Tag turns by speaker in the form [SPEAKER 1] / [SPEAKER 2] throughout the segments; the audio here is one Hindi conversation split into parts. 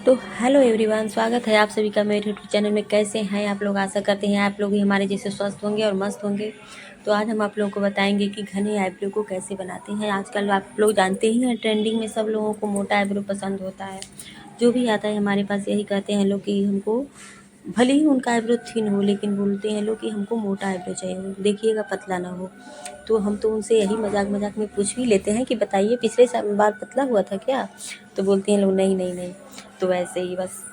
[SPEAKER 1] तो हेलो एवरीवन, स्वागत है आप सभी का मेरे यूट्यूब चैनल में। कैसे हैं आप लोग? आशा करते हैं आप लोग भी हमारे जैसे स्वस्थ होंगे और मस्त होंगे। तो आज हम आप लोगों को बताएंगे कि घने आईब्रो को कैसे बनाते हैं। आजकल आप लोग जानते ही हैं, ट्रेंडिंग में सब लोगों को मोटा आईब्रो पसंद होता है। जो भी आता है हमारे पास यही कहते हैं लोग कि हमको भले ही उनका आईब्रो थिन हो, लेकिन बोलते हैं लोग कि हमको मोटा आईब्रो चाहिए, देखिएगा पतला ना हो। तो हम तो उनसे यही मजाक मजाक में पूछ भी लेते हैं कि बताइए पिछले बार पतला हुआ था क्या? तो बोलते हैं लोग नहीं नहीं नहीं। तो वैसे ही बस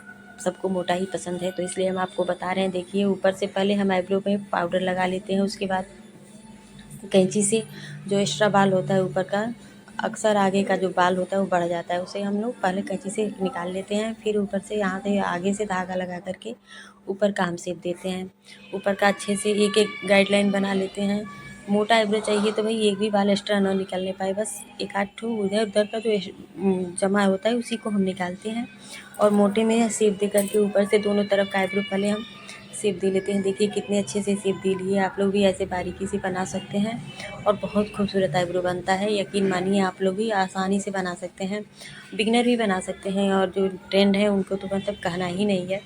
[SPEAKER 1] सबको मोटा ही पसंद है, तो इसलिए हम आपको बता रहे हैं। देखिए, ऊपर से पहले हम आईब्रो पे पाउडर लगा लेते हैं। उसके बाद कैंची से जो एक्स्ट्रा बाल होता है ऊपर का, अक्सर आगे का जो बाल होता है वो बढ़ जाता है, उसे हम लोग पहले कैंची से निकाल लेते हैं। फिर ऊपर से यहाँ से आगे से धागा लगा करके ऊपर का हम शेप देते हैं। ऊपर का अच्छे से एक एक गाइडलाइन बना लेते हैं। मोटा आईब्रो चाहिए तो भाई एक भी बाल एक्स्ट्रा ना निकलने पाए, बस एक आध ठो उधर उधर का जो जमा होता है उसी को हम निकालते हैं। और मोटे में शेप दे करके ऊपर से दोनों तरफ का आईब्रो पहले हम शेप दे लेते हैं। देखिए कितने अच्छे से शेप दे लिए। आप लोग भी ऐसे बारीकी से बना सकते हैं और बहुत खूबसूरत आईब्रो बनता है। यकीन मानिए, आप लोग भी आसानी से बना सकते हैं, बिगिनर भी बना सकते हैं, और जो ट्रेंड है उनको तो मतलब कहना ही नहीं है।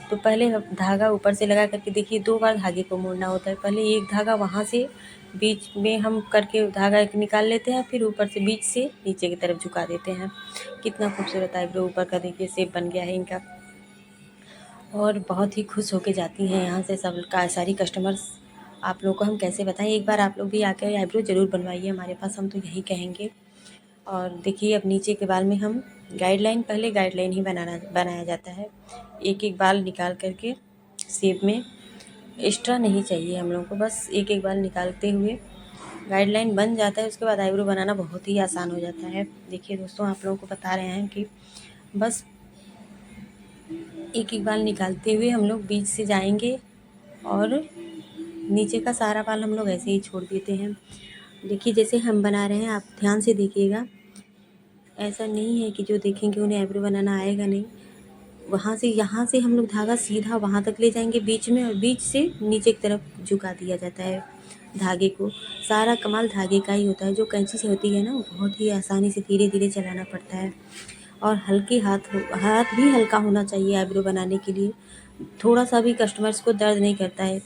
[SPEAKER 1] तो पहले धागा ऊपर से लगा करके देखिए, 2 बार धागे को मोड़ना होता है। पहले एक धागा वहाँ से बीच में हम करके धागा एक निकाल लेते हैं, फिर ऊपर से बीच से नीचे की तरफ झुका देते हैं। कितना खूबसूरत आईब्रो ऊपर का देखिए शेप बन गया है इनका। और बहुत ही खुश होके जाती हैं यहाँ से सब का सारी कस्टमर्स। आप लोगों को हम कैसे बताएं, एक बार आप लोग भी आकर आईब्रो ज़रूर बनवाइए हमारे पास, हम तो यही कहेंगे। और देखिए, अब नीचे के बाल में हम गाइडलाइन, पहले गाइडलाइन ही बनाया जाता है। एक एक बाल निकाल करके शेप में, एक्स्ट्रा नहीं चाहिए हम लोगों को, बस एक एक बाल निकालते हुए गाइडलाइन बन जाता है। उसके बाद आईब्रो बनाना बहुत ही आसान हो जाता है। देखिए दोस्तों, आप लोगों को बता रहे हैं कि बस एक एक बाल निकालते हुए हम लोग बीच से जाएंगे और नीचे का सारा बाल हम लोग ऐसे ही छोड़ देते हैं। देखिए जैसे हम बना रहे हैं, आप ध्यान से देखिएगा। ऐसा नहीं है कि जो देखेंगे उन्हें आईब्रो बनाना आएगा नहीं। वहाँ से, यहाँ से हम लोग धागा सीधा वहाँ तक ले जाएंगे बीच में, और बीच से नीचे की तरफ झुका दिया जाता है धागे को। सारा कमाल धागे का ही होता है। जो कैंची से होती है ना, वो बहुत ही आसानी से धीरे धीरे चलाना पड़ता है। और हल्के हाथ भी हल्का होना चाहिए आईब्रो बनाने के लिए। थोड़ा सा भी कस्टमर्स को दर्द नहीं करता है।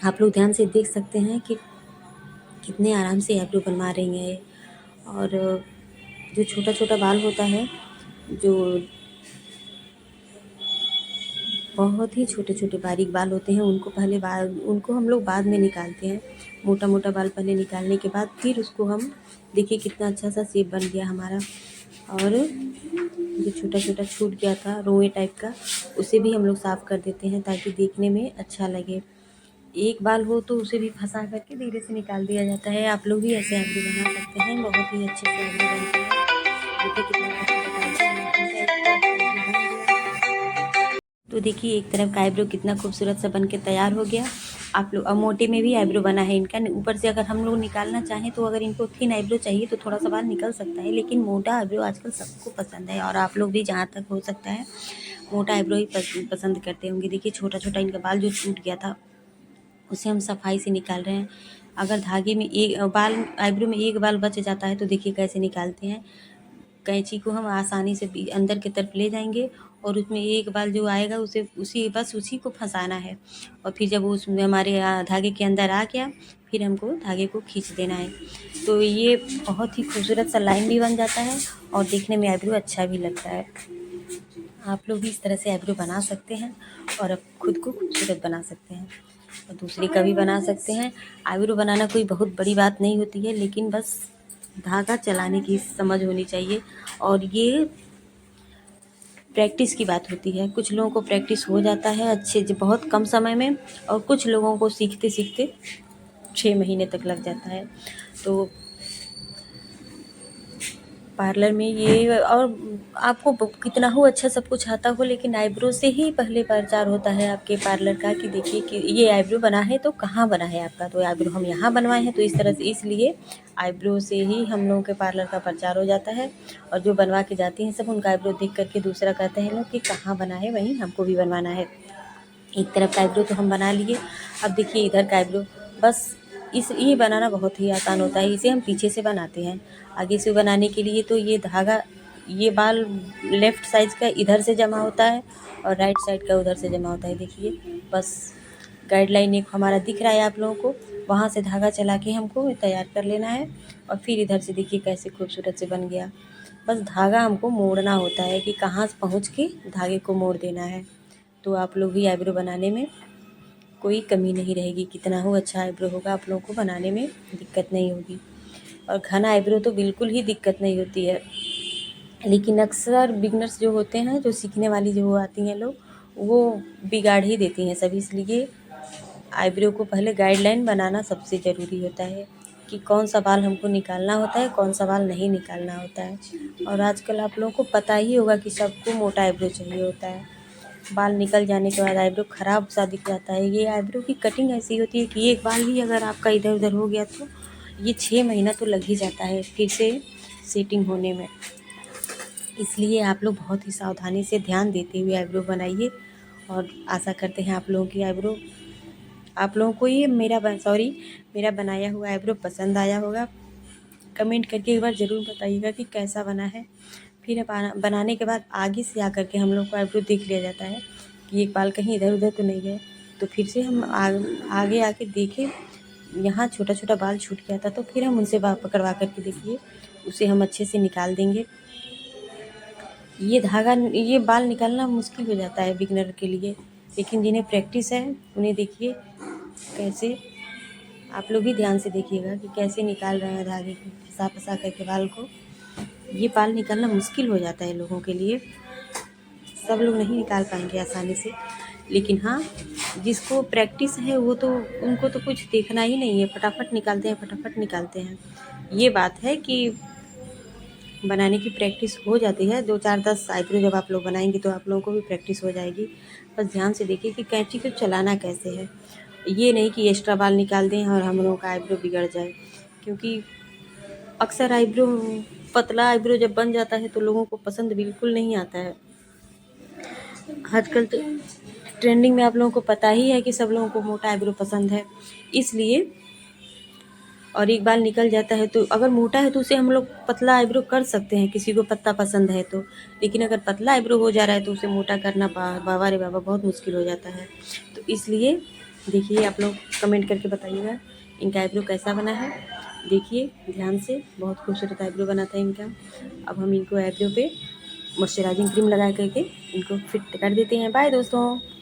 [SPEAKER 1] आप लोग ध्यान से देख सकते हैं कि कितने आराम से आईब्रो बनवा रही हैं। और जो छोटा छोटा बाल होता है, जो बहुत ही छोटे छोटे बारीक बाल होते हैं, उनको हम लोग बाद में निकालते हैं। मोटा मोटा बाल पहले निकालने के बाद फिर उसको हम, देखिए कितना अच्छा सा शेप बन गया हमारा। और जो छोटा छोटा छूट गया था रोए टाइप का, उसे भी हम लोग साफ़ कर देते हैं ताकि देखने में अच्छा लगे। एक बाल हो तो उसे भी फंसा करके धीरे से निकाल दिया जाता है। आप लोग भी ऐसे आईब्रो बना सकते हैं, बहुत ही अच्छे से आईब्रो बनते हैं। देखिए कितना खूबसूरत आईब्रो बन गया। तो देखिए एक तरफ का आईब्रो कितना खूबसूरत सा बन के तैयार हो गया। आप लोग, अब मोटे में भी आईब्रो बना है इनका। ऊपर से अगर हम लोग निकालना चाहें तो, अगर इनको थिन आईब्रो चाहिए तो थोड़ा सा बाल निकल सकता है, लेकिन मोटा आईब्रो आजकल सबको पसंद है। और आप लोग भी जहाँ तक हो सकता है मोटा आईब्रो ही पसंद करते होंगे। देखिए छोटा छोटा इनका बाल जो टूट गया था, उसे हम सफाई से निकाल रहे हैं। अगर धागे में एक बाल, आईब्रो में एक बाल बच जाता है तो देखिए कैसे निकालते हैं। कैंची को हम आसानी से अंदर की तरफ ले जाएंगे, और उसमें एक बाल जो आएगा उसे उसी को फंसाना है। और फिर जब उसमें हमारे धागे के अंदर आ गया, फिर हमको धागे को खींच देना है। तो ये बहुत ही खूबसूरत सा लाइन भी बन जाता है और देखने में आईब्रो अच्छा भी लगता है। आप लोग भी इस तरह से आईब्रो बना सकते हैं और अब खुद को खूबसूरत बना सकते हैं और दूसरे का भी बना सकते हैं। आईब्रो बनाना कोई बहुत बड़ी बात नहीं होती है, लेकिन बस धागा चलाने की समझ होनी चाहिए। और ये प्रैक्टिस की बात होती है। कुछ लोगों को प्रैक्टिस हो जाता है अच्छे बहुत कम समय में, और कुछ लोगों को सीखते सीखते 6 महीने तक लग जाता है। तो पार्लर में ये, और आपको कितना हो अच्छा सब कुछ आता हो, लेकिन आईब्रो से ही पहले प्रचार होता है आपके पार्लर का कि देखिए कि ये आईब्रो बना है तो कहाँ बना है आपका, तो आईब्रो हम यहाँ बनवाए हैं। तो इस तरह से, इसलिए आईब्रो से ही हम लोगों के पार्लर का प्रचार हो जाता है। और जो बनवा के जाती हैं सब, उनका आईब्रो देख करके दूसरा कहते हैं लोग कि कहाँ बना है, वहीं हमको भी बनवाना है। एक तरफ का आईब्रो तो हम बना लिए, अब देखिए इधर का आईब्रो। बस ये बनाना बहुत ही आसान होता है। इसे हम पीछे से बनाते हैं। आगे से बनाने के लिए तो ये धागा ये बाल लेफ़्ट साइड का इधर से जमा होता है और राइट साइड का उधर से जमा होता है। देखिए बस गाइडलाइन एक हमारा दिख रहा है आप लोगों को, वहाँ से धागा चला के हमको तैयार कर लेना है और फिर इधर से देखिए कैसे खूबसूरत से बन गया। बस धागा हमको मोड़ना होता है कि कहाँ से पहुँच के धागे को मोड़ देना है। तो आप लोग भी आईब्रो बनाने में कोई कमी नहीं रहेगी, कितना हो अच्छा आईब्रो होगा, आप लोगों को बनाने में दिक्कत नहीं होगी। और घना आईब्रो तो बिल्कुल ही दिक्कत नहीं होती है, लेकिन अक्सर बिगनर्स जो होते हैं, जो सीखने वाली जो आती हैं लोग, वो बिगाड़ ही देती हैं सब। इसलिए आईब्रो को पहले गाइडलाइन बनाना सबसे ज़रूरी होता है कि कौन सा बाल हमको निकालना होता है, कौन सा बाल नहीं निकालना होता है। और आजकल आप लोगों को पता ही होगा कि सबको मोटा आईब्रो चाहिए होता है। बाल निकल जाने के बाद आईब्रो ख़राब सा दिख जाता है। ये आईब्रो की कटिंग ऐसी होती है कि एक बाल भी अगर आपका इधर उधर हो गया तो ये 6 महीना तो लग ही जाता है फिर से सेटिंग होने में। इसलिए आप लोग बहुत ही सावधानी से ध्यान देते हुए आईब्रो बनाइए। और आशा करते हैं आप लोगों की आईब्रो, आप लोगों को ये मेरा बनाया हुआ आईब्रो पसंद आया होगा। कमेंट करके एक बार ज़रूर बताइएगा कि कैसा बना है। फिर बनाने के बाद आगे से आकर के हम लोग को आईब्रो देख लिया जाता है कि एक बाल कहीं इधर उधर तो नहीं गए। तो फिर से हम आगे आके देखें, यहाँ छोटा छोटा बाल छूट गया था तो फिर हम उनसे पकड़वा करके देखिए उसे हम अच्छे से निकाल देंगे। ये बाल निकालना मुश्किल हो जाता है बिगनर के लिए, लेकिन जिन्हें प्रैक्टिस है उन्हें देखिए कैसे, आप लोग भी ध्यान से देखिएगा कि कैसे निकाल रहे हैं धागे को फंसा फंसा करके बाल को। ये बाल निकालना मुश्किल हो जाता है लोगों के लिए, सब लोग नहीं निकाल पाएंगे आसानी से। लेकिन हाँ, जिसको प्रैक्टिस है वो तो, उनको तो कुछ देखना ही नहीं है, फटाफट निकालते हैं फटाफट निकालते हैं। ये बात है कि बनाने की प्रैक्टिस हो जाती है। 2 4 10 आईब्रो जब आप लोग बनाएंगे तो आप लोगों को भी प्रैक्टिस हो जाएगी। बस ध्यान से देखिए कि कैंची को चलाना कैसे है। ये नहीं कि एक्स्ट्रा बाल निकाल दें और हम लोगों का आईब्रो बिगड़ जाए, क्योंकि अक्सर आईब्रो, पतला आईब्रो जब बन जाता है तो लोगों को पसंद बिल्कुल नहीं आता है। आजकल तो ट्रेंडिंग में आप लोगों को पता ही है कि सब लोगों को मोटा आईब्रो पसंद है, इसलिए। और एक बाल निकल जाता है तो अगर मोटा है तो उसे हम लोग पतला आईब्रो कर सकते हैं, किसी को पतला पसंद है तो। लेकिन अगर पतला आईब्रो हो जा रहा है तो उसे मोटा करना बाबा रे बाबा बहुत मुश्किल हो जाता है। तो इसलिए देखिए, आप लोग कमेंट करके बताइएगा इनका आईब्रो कैसा बना है। देखिए ध्यान से, बहुत खूबसूरत आईब्रो बना था इनका। अब हम इनको आईब्रो पे मॉइस्चराइजिंग क्रीम लगा करके इनको फिट कर देते हैं। बाय दोस्तों।